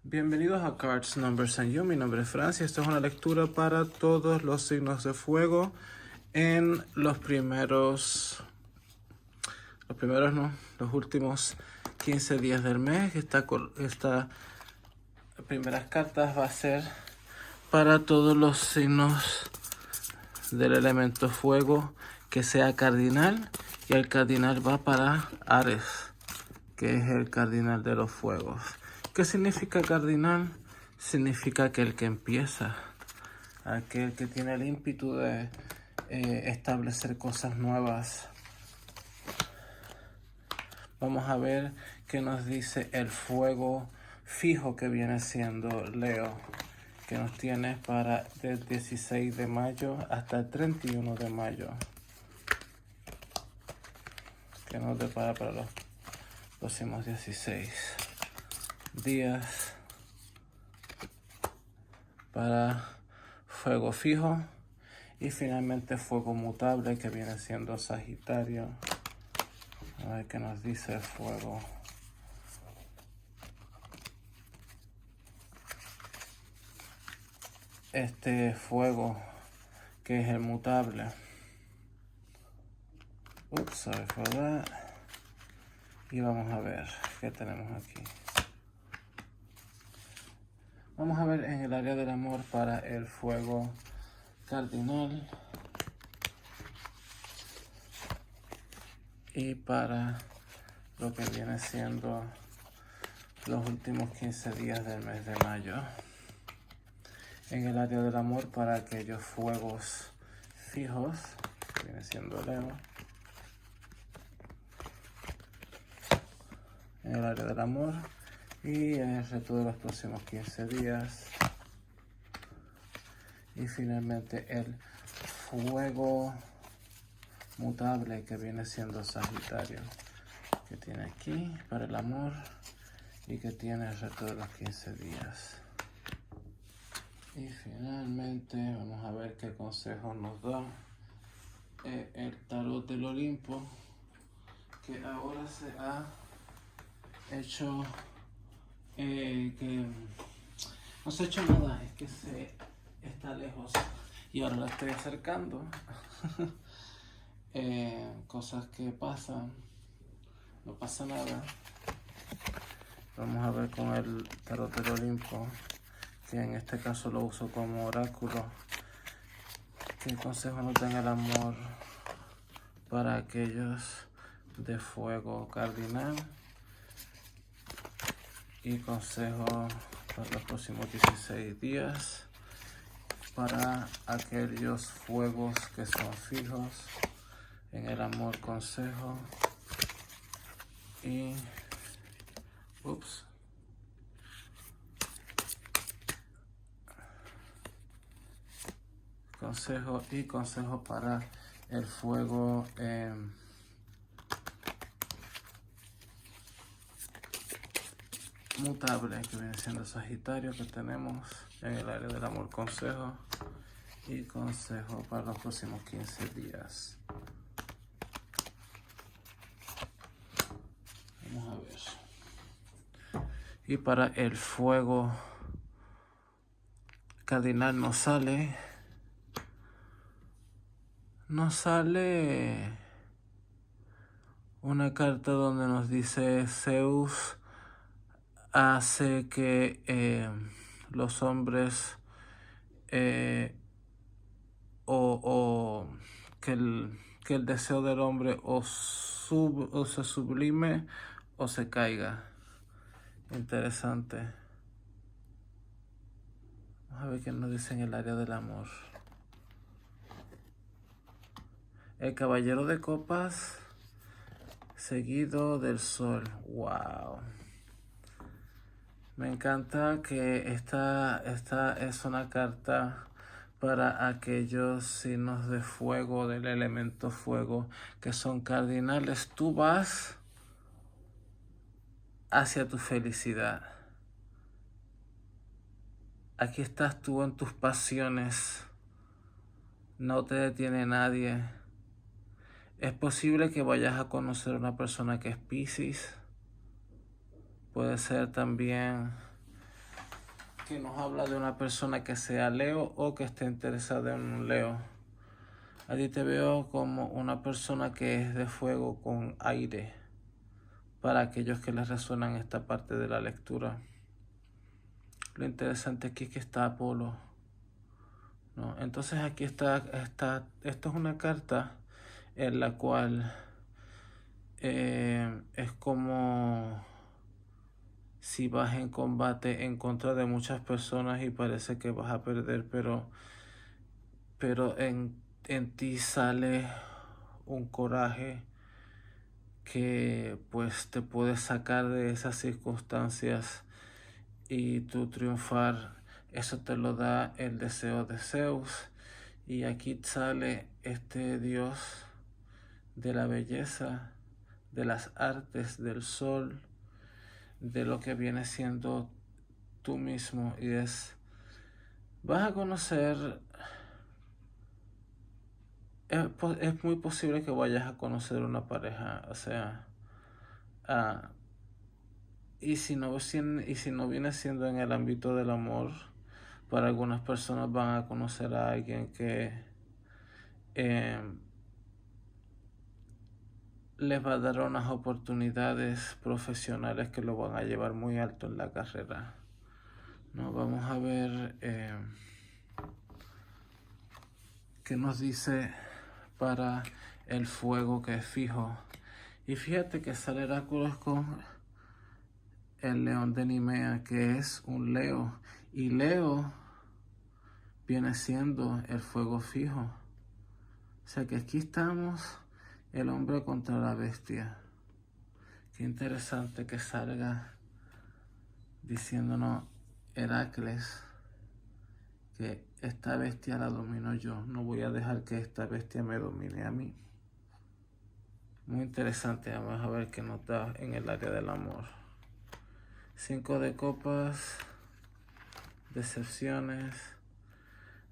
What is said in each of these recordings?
Bienvenidos a Cards, Numbers and You. Mi nombre es Francia. Esto es una lectura para todos los signos de fuego en los últimos 15 días del mes. Estas primeras cartas va a ser para todos los signos del elemento fuego que sea cardinal, y el cardinal va para Aries, que es el cardinal de los fuegos. ¿Qué significa cardinal? Significa que el que empieza, aquel que tiene el ímpetu de establecer cosas nuevas. Vamos a ver qué nos dice el fuego fijo que viene siendo Leo, que nos tiene para del 16 de mayo hasta el 31 de mayo. Que nos depara para los próximos 16 días para fuego fijo, y finalmente fuego mutable que viene siendo Sagitario. A ver qué nos dice el fuego. Este fuego que es el mutable. Sorry for that. Y vamos a ver qué tenemos aquí. Vamos a ver en el área del amor para el fuego cardinal y para lo que viene siendo los últimos 15 días del mes de mayo. En el área del amor para aquellos fuegos fijos, que viene siendo Leo. En el área del amor y en el resto de los próximos 15 días. Y finalmente el fuego mutable que viene siendo Sagitario, que tiene aquí para el amor y que tiene el resto de los 15 días. Y finalmente vamos a ver qué consejos nos da el tarot del Olimpo, que ahora se ha hecho que no se ha hecho nada, es que se está lejos y ahora la estoy acercando. Cosas que pasan, no pasa nada. Vamos a ver con el tarot del Olimpo, que en este caso lo uso como oráculo, qué consejo nos da en el amor para aquellos de fuego cardinal, y consejo para los próximos 16 días para aquellos fuegos que son fijos. En el amor, consejo y consejo para el fuego mutable, que viene siendo Sagitario, que tenemos en el área del amor, consejo y consejo para los próximos 15 días. Vamos a ver. Y para el fuego cardinal nos sale una carta donde nos dice Zeus hace que los hombres o que el deseo del hombre o se sublime o se caiga. Interesante. Vamos a ver qué nos dice en el área del amor. El caballero de copas seguido del sol. Wow. Me encanta que esta es una carta para aquellos signos de fuego, del elemento fuego, que son cardinales. Tú vas hacia tu felicidad. Aquí estás tú en tus pasiones. No te detiene nadie. Es posible que vayas a conocer a una persona que es Piscis. Puede ser también que nos habla de una persona que sea Leo o que esté interesada en un Leo. A ti te veo como una persona que es de fuego con aire, para aquellos que les resuenan esta parte de la lectura. Lo interesante aquí es que está Apolo, ¿no? Entonces aquí esto es una carta en la cual es como si vas en combate en contra de muchas personas y parece que vas a perder, pero en ti sale un coraje que pues te puede sacar de esas circunstancias y tú triunfar. Eso te lo da el deseo de Zeus. Y aquí sale este dios de la belleza, de las artes, del sol, de lo que viene siendo tú mismo. Y vas a conocer, es muy posible que vayas a conocer una pareja, o sea, y si no viene siendo en el ámbito del amor, para algunas personas van a conocer a alguien que les va a dar unas oportunidades profesionales que lo van a llevar muy alto en la carrera. No, vamos a ver qué nos dice para el fuego que es fijo. Y fíjate que sale Herácules con el león de Nimea, que es un Leo. Y Leo viene siendo el fuego fijo. O sea que aquí estamos, el hombre contra la bestia. Qué interesante que salga diciéndonos Heracles que esta bestia la domino yo. No voy a dejar que esta bestia me domine a mí. Muy interesante. Vamos a ver qué nos da en el área del amor. 5 de copas, decepciones,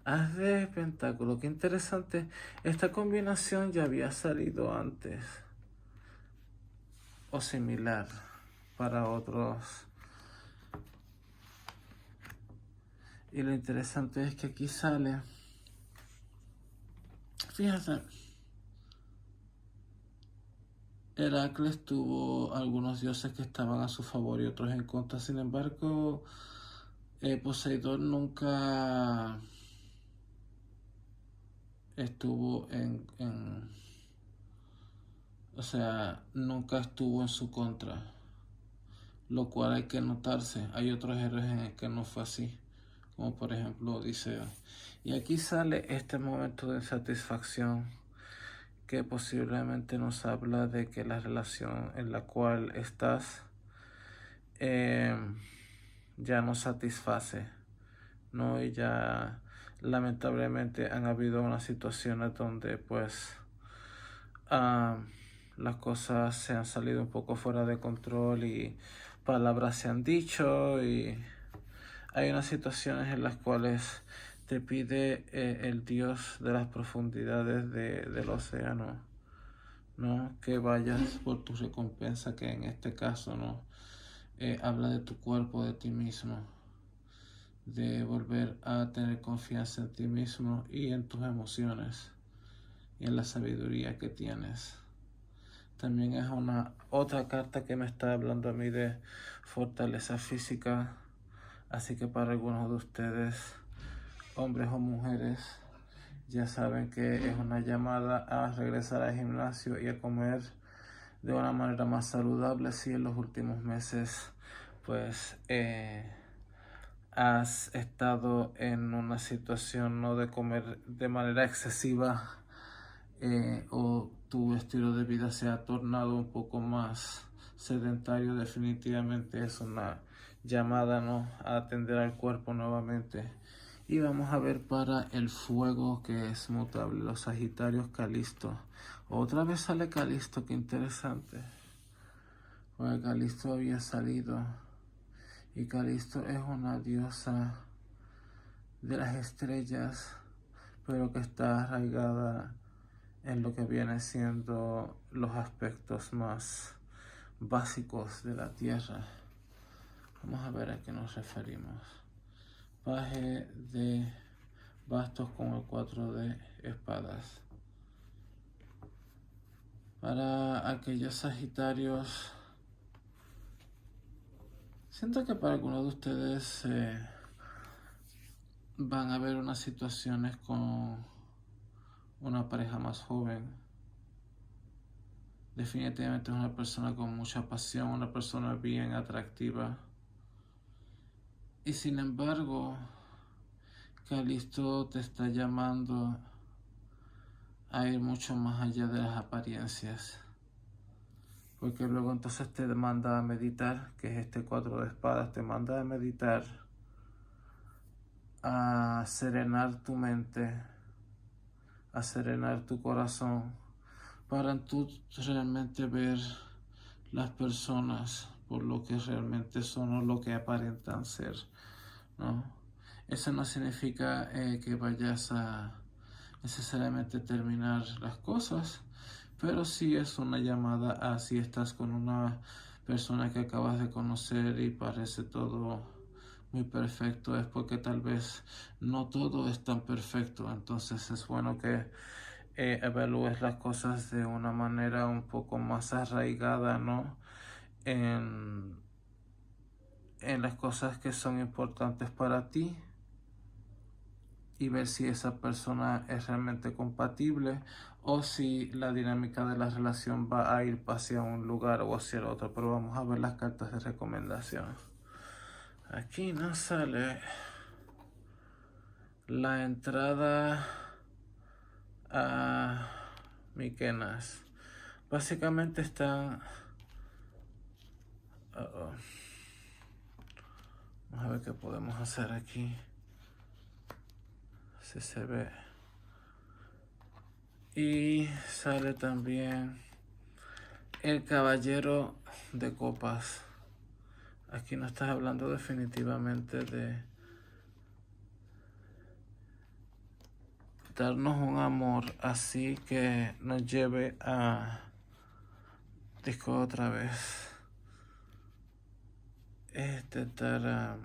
as de pentáculo. Qué interesante. Esta combinación ya había salido antes o similar para otros. Y lo interesante es que aquí sale, fíjate, Heracles tuvo algunos dioses que estaban a su favor y otros en contra. Sin embargo, Poseidón nunca estuvo o sea, nunca estuvo en su contra, lo cual hay que notarse. Hay otros héroes en el que no fue así, como por ejemplo Odiseo. Y aquí sale este momento de satisfacción que posiblemente nos habla de que la relación en la cual estás ya no satisface, ¿no? Y ya lamentablemente han habido unas situaciones donde pues las cosas se han salido un poco fuera de control y palabras se han dicho y hay unas situaciones en las cuales te pide el Dios de las profundidades del océano, ¿no? Que vayas por tu recompensa, que en este caso, ¿no? Habla de tu cuerpo, de ti mismo, de volver a tener confianza en ti mismo y en tus emociones y en la sabiduría que tienes. También es otra carta que me está hablando a mí de fortaleza física, así que para algunos de ustedes, hombres o mujeres, ya saben que es una llamada a regresar al gimnasio y a comer de una manera más saludable. Si en los últimos meses pues has estado en una situación no de comer de manera excesiva o tu estilo de vida se ha tornado un poco más sedentario, definitivamente es una llamada, ¿no?, a atender al cuerpo nuevamente. Y vamos a ver para el fuego que es mutable, los Sagitarios, Calisto. Otra vez sale Calisto, qué interesante. Porque Calisto había salido. Y Calisto es una diosa de las estrellas, pero que está arraigada en lo que viene siendo los aspectos más básicos de la Tierra. Vamos a ver a qué nos referimos. paje de bastos con el 4 de espadas. Para aquellos Sagitarios, siento que para algunos de ustedes van a haber unas situaciones con una pareja más joven. Definitivamente es una persona con mucha pasión, una persona bien atractiva. Y sin embargo, Calisto te está llamando a ir mucho más allá de las apariencias. Porque luego entonces te manda a meditar, que es este 4 de espadas, te manda a meditar, a serenar tu mente, a serenar tu corazón, para tú realmente ver las personas por lo que realmente son o lo que aparentan ser, ¿no? Eso no significa que vayas a necesariamente terminar las cosas, pero sí es una llamada a si estás con una persona que acabas de conocer y parece todo muy perfecto, es porque tal vez no todo es tan perfecto. Entonces es bueno que evalúes las cosas de una manera un poco más arraigada, ¿no? En, en las cosas que son importantes para ti, y ver si esa persona es realmente compatible o si la dinámica de la relación va a ir hacia un lugar o hacia el otro. Pero vamos a ver las cartas de recomendación. Aquí nos sale la entrada a Miquenas. Básicamente están... Vamos a ver qué podemos hacer aquí. Si se ve. Y sale también el caballero de copas. Aquí no estás hablando definitivamente de darnos un amor así que nos lleve a disco otra vez. Es intentar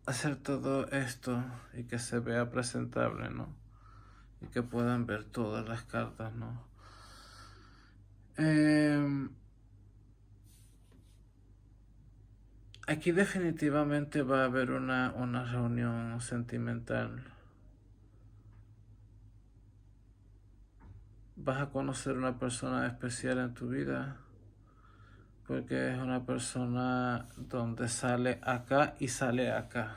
hacer todo esto y que se vea presentable, ¿no? Y que puedan ver todas las cartas, ¿no? Aquí definitivamente va a haber una reunión sentimental. Vas a conocer una persona especial en tu vida, porque es una persona donde sale acá y sale acá.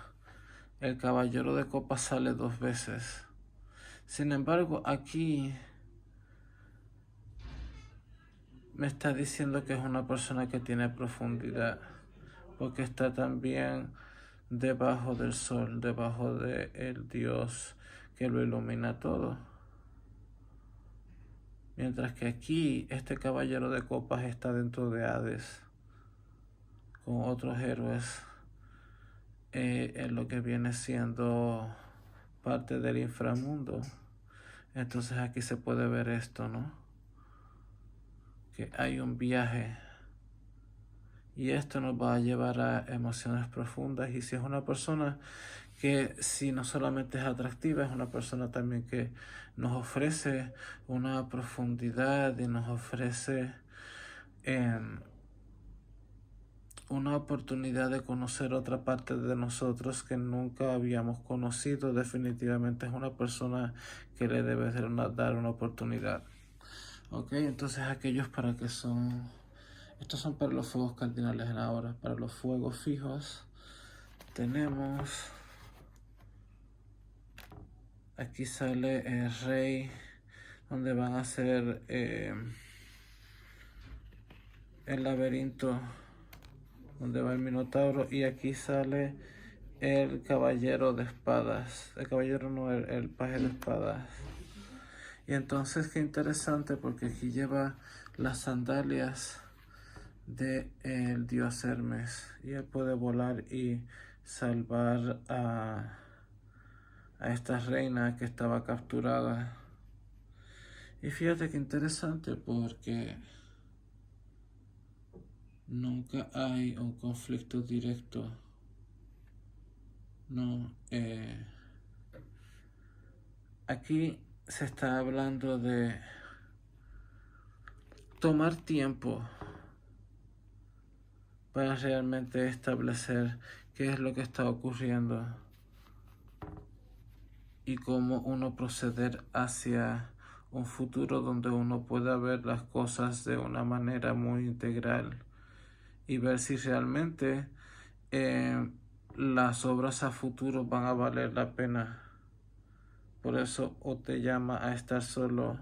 El caballero de copas sale 2 veces. Sin embargo, aquí me está diciendo que es una persona que tiene profundidad, porque está también debajo del sol, debajo del Dios que lo ilumina todo. Mientras que aquí este caballero de copas está dentro de Hades, con otros héroes, en lo que viene siendo parte del inframundo. Entonces aquí se puede ver esto, ¿no? Que hay un viaje. Y esto nos va a llevar a emociones profundas. Y si es una persona que si no solamente es atractiva, es una persona también que nos ofrece una profundidad y nos ofrece una oportunidad de conocer otra parte de nosotros que nunca habíamos conocido. Definitivamente es una persona que le debe dar una oportunidad. Ok, entonces aquellos para que son... Estos son para los fuegos cardinales en ahora. Para los fuegos fijos tenemos... Aquí sale el rey, donde van a ser el laberinto, donde va el minotauro, y aquí sale el caballero de espadas. El caballero no, el paje de espadas. Y entonces qué interesante, porque aquí lleva las sandalias de el dios Hermes, y él puede volar y salvar a esta reina que estaba capturada. Y fíjate qué interesante, porque Nunca hay un conflicto directo. No, aquí se está hablando de tomar tiempo para realmente establecer qué es lo que está ocurriendo y cómo uno proceder hacia un futuro donde uno pueda ver las cosas de una manera muy integral y ver si realmente las obras a futuro van a valer la pena. Por eso o te llama a estar solo,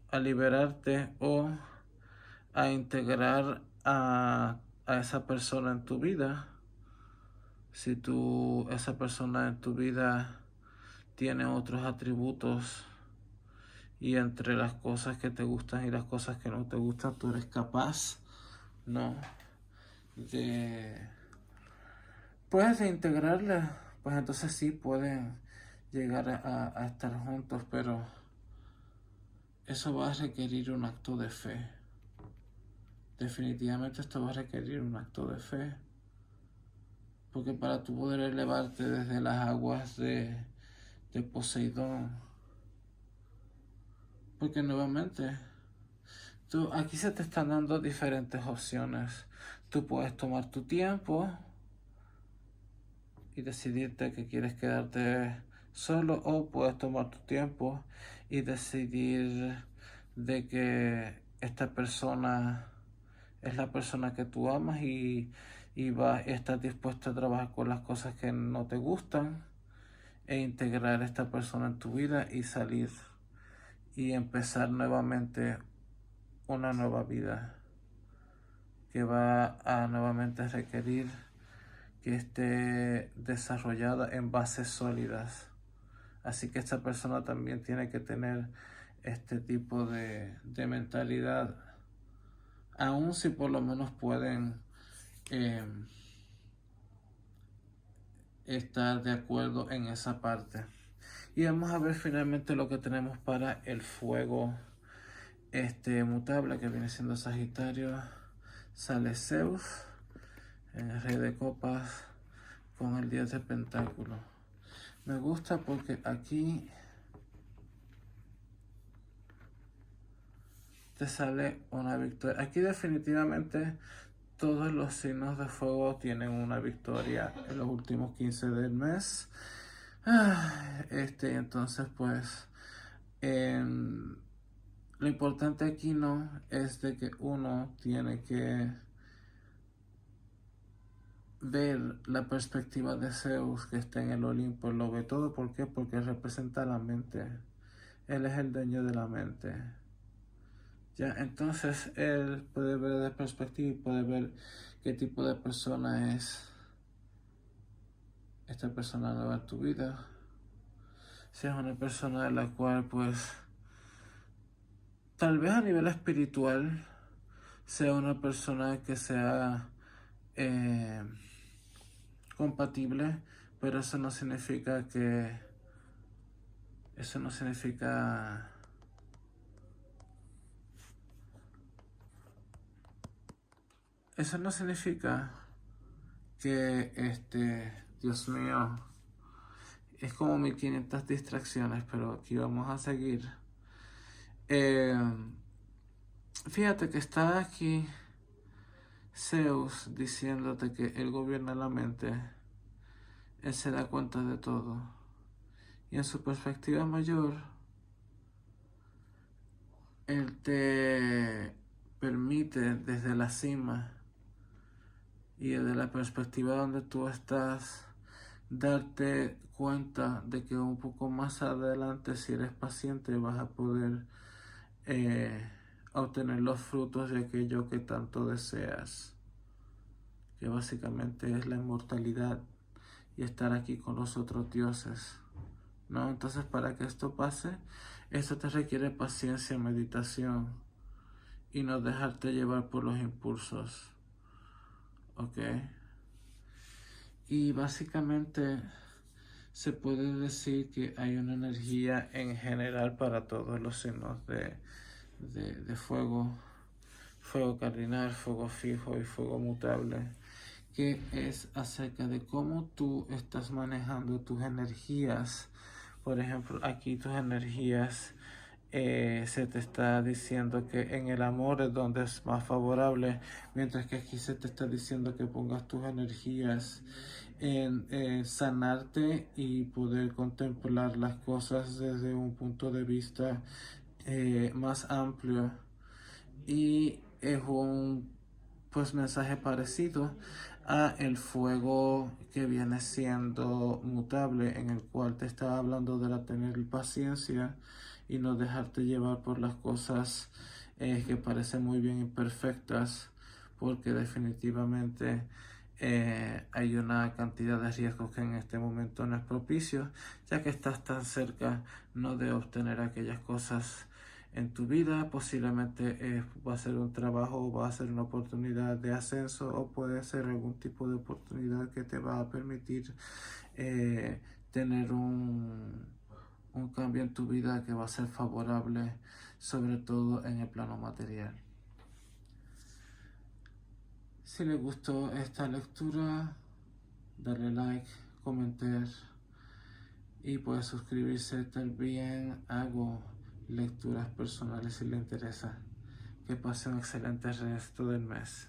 a liberarte o a integrar a esa persona en tu vida. Si esa persona en tu vida tiene otros atributos y entre las cosas que te gustan y las cosas que no te gustan, tú eres capaz, ¿no? Pues de integrarla, pues entonces sí pueden llegar a estar juntos, pero eso va a requerir un acto de fe. Definitivamente esto va a requerir un acto de fe. Porque para tú poder elevarte desde las aguas de Poseidón, porque nuevamente, aquí se te están dando diferentes opciones. Tú puedes tomar tu tiempo y decidirte que quieres quedarte solo, o puedes tomar tu tiempo y decidir de que esta persona es la persona que tú amas y estás dispuesto a trabajar con las cosas que no te gustan e integrar a esta persona en tu vida y salir y empezar nuevamente una nueva vida que va a nuevamente requerir que esté desarrollada en bases sólidas. Así que esta persona también tiene que tener este tipo de mentalidad, aun si por lo menos pueden estar de acuerdo en esa parte. Y vamos a ver finalmente lo que tenemos para el fuego mutable, que viene siendo Sagitario. Sale Zeus, el rey de copas, con el 10 de pentáculos. Me gusta porque aquí te sale una victoria. Aquí definitivamente todos los signos de fuego tienen una victoria en los últimos 15 del mes. Entonces pues lo importante aquí no es de que uno tiene que ver la perspectiva de Zeus que está en el Olimpo. Lo ve todo. ¿Por qué? Porque representa la mente. Él es el dueño de la mente. Ya, entonces él puede ver de perspectiva y puede ver qué tipo de persona es esta persona nueva en tu vida. Si es una persona de la cual pues tal vez a nivel espiritual sea una persona que sea compatible, pero eso no significa que eso no significa que Dios mío, es como 1500 distracciones, pero aquí vamos a seguir. Fíjate que está aquí Zeus diciéndote que él gobierna la mente. Él se da cuenta de todo. Y en su perspectiva mayor, él te permite desde la cima y desde la perspectiva donde tú estás, darte cuenta de que un poco más adelante, si eres paciente, vas a poder obtener los frutos de aquello que tanto deseas, que básicamente es la inmortalidad y estar aquí con los otros dioses, ¿no? Entonces, para que esto pase, esto te requiere paciencia, meditación y no dejarte llevar por los impulsos, ¿ok? Y básicamente se puede decir que hay una energía en general para todos los signos de fuego. fuego cardinal, fuego fijo y fuego mutable, que es acerca de cómo tú estás manejando tus energías. Por ejemplo, aquí tus energías se te está diciendo que en el amor es donde es más favorable, mientras que aquí se te está diciendo que pongas tus energías en sanarte y poder contemplar las cosas desde un punto de vista más amplio. Y es un pues mensaje parecido a el fuego que viene siendo mutable, en el cual te está hablando de la tener paciencia y no dejarte llevar por las cosas que parecen muy bien imperfectas, porque definitivamente hay una cantidad de riesgos que en este momento no es propicio, ya que estás tan cerca no de obtener aquellas cosas en tu vida. Posiblemente va a ser un trabajo, va a ser una oportunidad de ascenso, o puede ser algún tipo de oportunidad que te va a permitir tener un cambio en tu vida que va a ser favorable, sobre todo en el plano material. Si les gustó esta lectura, darle like, comentar y puede suscribirse. También hago lecturas personales si le interesa. Que pase un excelente resto del mes.